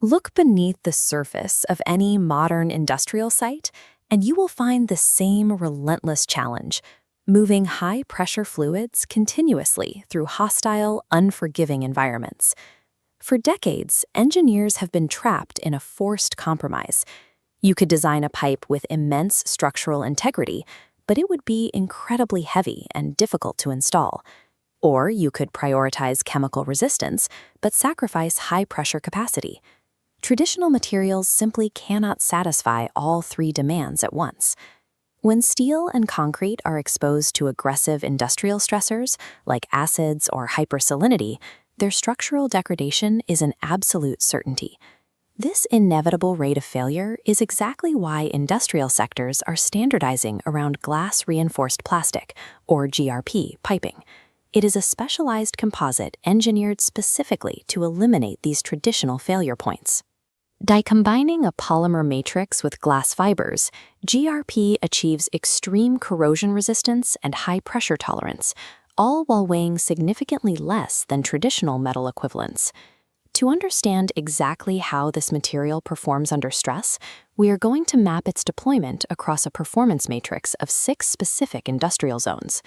Look beneath the surface of any modern industrial site, and you will find the same relentless challenge, moving high-pressure fluids continuously through hostile, unforgiving environments. For decades, engineers have been trapped in a forced compromise. You could design a pipe with immense structural integrity, but it would be incredibly heavy and difficult to install. Or you could prioritize chemical resistance, but sacrifice high-pressure capacity. Traditional materials simply cannot satisfy all three demands at once. When steel and concrete are exposed to aggressive industrial stressors, like acids or hypersalinity, their structural degradation is an absolute certainty. This inevitable rate of failure is exactly why industrial sectors are standardizing around glass-reinforced plastic, or GRP, piping. It is a specialized composite engineered specifically to eliminate these traditional failure points. By combining a polymer matrix with glass fibers, GRP achieves extreme corrosion resistance and high pressure tolerance, all while weighing significantly less than traditional metal equivalents. To understand exactly how this material performs under stress, we are going to map its deployment across a performance matrix of 6 specific industrial zones.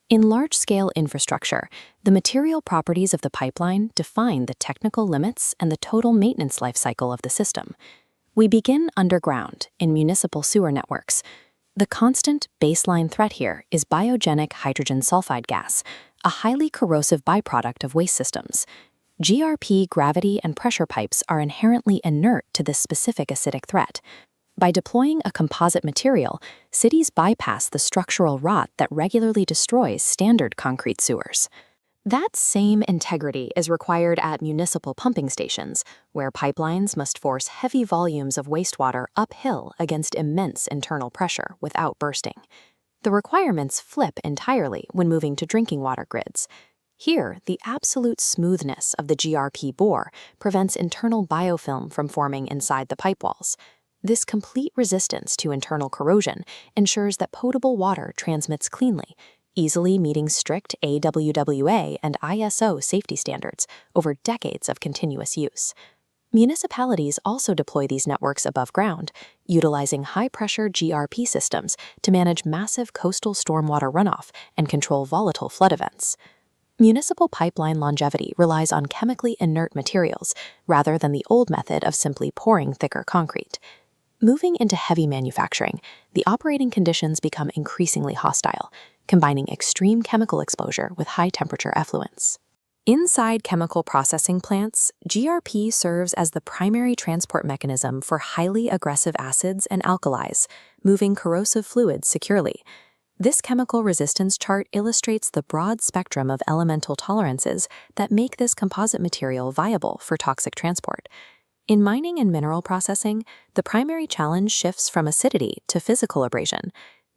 In large-scale infrastructure, the material properties of the pipeline define the technical limits and the total maintenance life cycle of the system. We begin underground, in municipal sewer networks. The constant baseline threat here is biogenic hydrogen sulfide gas, a highly corrosive byproduct of waste systems. GRP gravity and pressure pipes are inherently inert to this specific acidic threat. By deploying a composite material, cities bypass the structural rot that regularly destroys standard concrete sewers. That same integrity is required at municipal pumping stations, where pipelines must force heavy volumes of wastewater uphill against immense internal pressure without bursting. The requirements flip entirely when moving to drinking water grids. Here, the absolute smoothness of the GRP bore prevents internal biofilm from forming inside the pipe walls. This complete resistance to internal corrosion ensures that potable water transmits cleanly, easily meeting strict AWWA and ISO safety standards over decades of continuous use. Municipalities also deploy these networks above ground, utilizing high-pressure GRP systems to manage massive coastal stormwater runoff and control volatile flood events. Municipal pipeline longevity relies on chemically inert materials rather than the old method of simply pouring thicker concrete. Moving into heavy manufacturing, the operating conditions become increasingly hostile, combining extreme chemical exposure with high-temperature effluents. Inside chemical processing plants, GRP serves as the primary transport mechanism for highly aggressive acids and alkalis, moving corrosive fluids securely. This chemical resistance chart illustrates the broad spectrum of elemental tolerances that make this composite material viable for toxic transport. In mining and mineral processing, the primary challenge shifts from acidity to physical abrasion.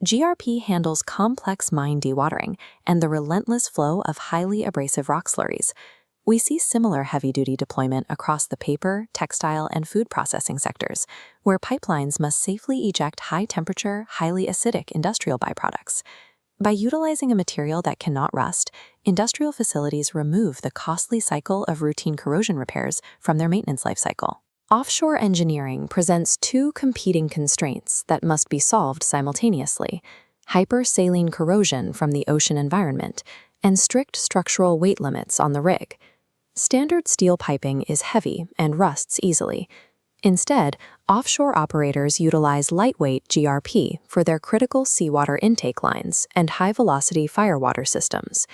GRP handles complex mine dewatering and the relentless flow of highly abrasive rock slurries. We see similar heavy-duty deployment across the paper, textile, and food processing sectors, where pipelines must safely eject high-temperature, highly acidic industrial byproducts. By utilizing a material that cannot rust, industrial facilities remove the costly cycle of routine corrosion repairs from their maintenance life cycle. Offshore engineering presents two competing constraints that must be solved simultaneously: hypersaline corrosion from the ocean environment and strict structural weight limits on the rig. Standard steel piping is heavy and rusts easily. Instead, offshore operators utilize lightweight GRP for their critical seawater intake lines and high-velocity firewater systems.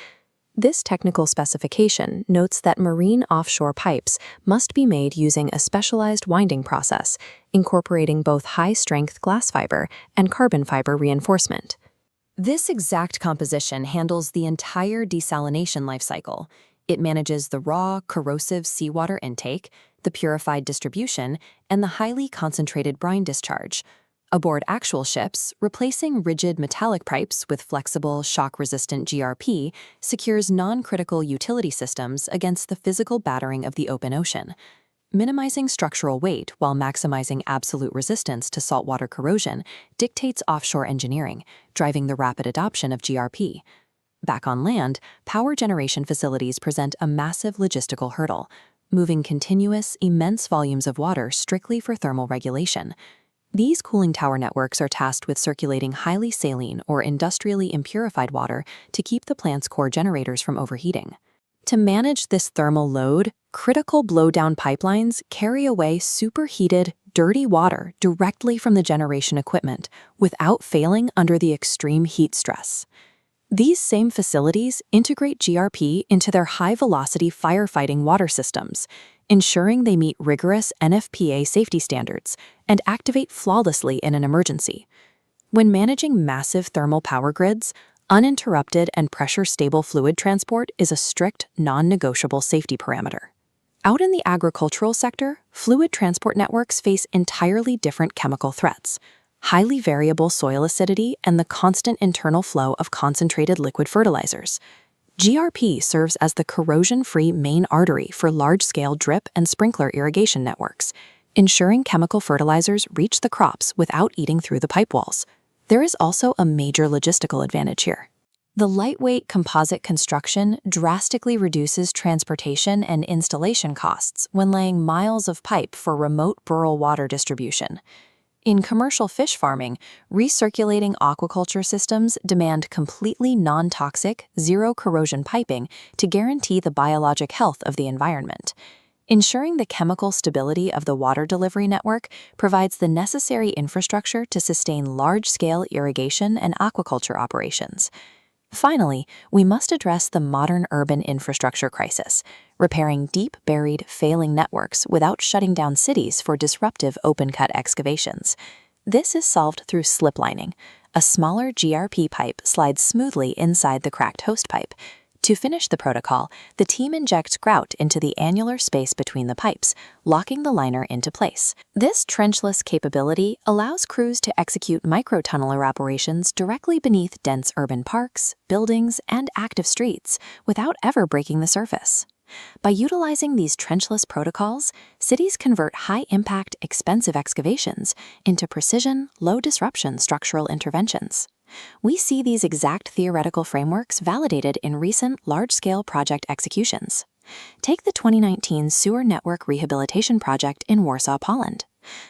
This technical specification notes that marine offshore pipes must be made using a specialized winding process, incorporating both high-strength glass fiber and carbon fiber reinforcement. This exact composition handles the entire desalination life cycle. It manages the raw, corrosive seawater intake, the purified distribution, and the highly concentrated brine discharge. Aboard actual ships, replacing rigid metallic pipes with flexible, shock-resistant GRP secures non-critical utility systems against the physical battering of the open ocean. Minimizing structural weight while maximizing absolute resistance to saltwater corrosion dictates offshore engineering, driving the rapid adoption of GRP. Back on land, power generation facilities present a massive logistical hurdle. moving continuous, immense volumes of water strictly for thermal regulation. These cooling tower networks are tasked with circulating highly saline or industrially impurified water to keep the plant's core generators from overheating. To manage this thermal load, critical blowdown pipelines carry away superheated, dirty water directly from the generation equipment without failing under the extreme heat stress. These same facilities integrate GRP into their high-velocity firefighting water systems, ensuring they meet rigorous NFPA safety standards and activate flawlessly in an emergency. When managing massive thermal power grids, uninterrupted and pressure-stable fluid transport is a strict, non-negotiable safety parameter. Out in the agricultural sector, fluid transport networks face entirely different chemical threats: highly variable soil acidity and the constant internal flow of concentrated liquid fertilizers. GRP serves as the corrosion-free main artery for large-scale drip and sprinkler irrigation networks, ensuring chemical fertilizers reach the crops without eating through the pipe walls. There is also a major logistical advantage here. The lightweight composite construction drastically reduces transportation and installation costs when laying miles of pipe for remote rural water distribution. In commercial fish farming, recirculating aquaculture systems demand completely non-toxic, zero-corrosion piping to guarantee the biologic health of the environment. Ensuring the chemical stability of the water delivery network provides the necessary infrastructure to sustain large-scale irrigation and aquaculture operations. Finally, we must address the modern urban infrastructure crisis, repairing deep-buried, failing networks without shutting down cities for disruptive open-cut excavations. This is solved through sliplining. A smaller GRP pipe slides smoothly inside the cracked host pipe. To finish the protocol, the team injects grout into the annular space between the pipes, locking the liner into place. This trenchless capability allows crews to execute microtunneler operations directly beneath dense urban parks, buildings, and active streets without ever breaking the surface. By utilizing these trenchless protocols, cities convert high-impact, expensive excavations into precision, low-disruption structural interventions. We see these exact theoretical frameworks validated in recent large-scale project executions. Take the 2019 sewer network rehabilitation project in Warsaw, Poland.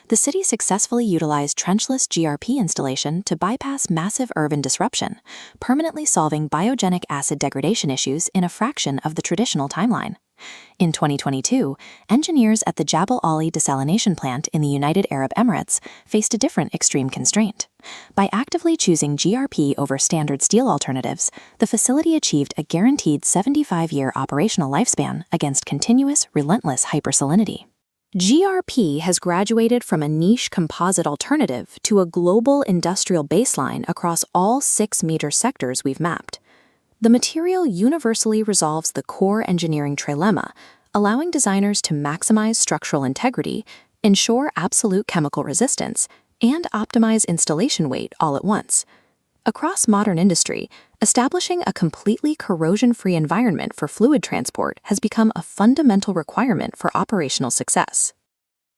The city successfully utilized trenchless GRP installation to bypass massive urban disruption, permanently solving biogenic acid degradation issues in a fraction of the traditional timeline. In 2022, engineers at the Jabal Ali desalination plant in the United Arab Emirates faced a different extreme constraint. By actively choosing GRP over standard steel alternatives, the facility achieved a guaranteed 75-year operational lifespan against continuous, relentless hypersalinity. GRP has graduated from a niche composite alternative to a global industrial baseline across all 6 major sectors we've mapped. The material universally resolves the core engineering trilemma, allowing designers to maximize structural integrity, ensure absolute chemical resistance, and optimize installation weight all at once. Across modern industry, establishing a completely corrosion-free environment for fluid transport has become a fundamental requirement for operational success.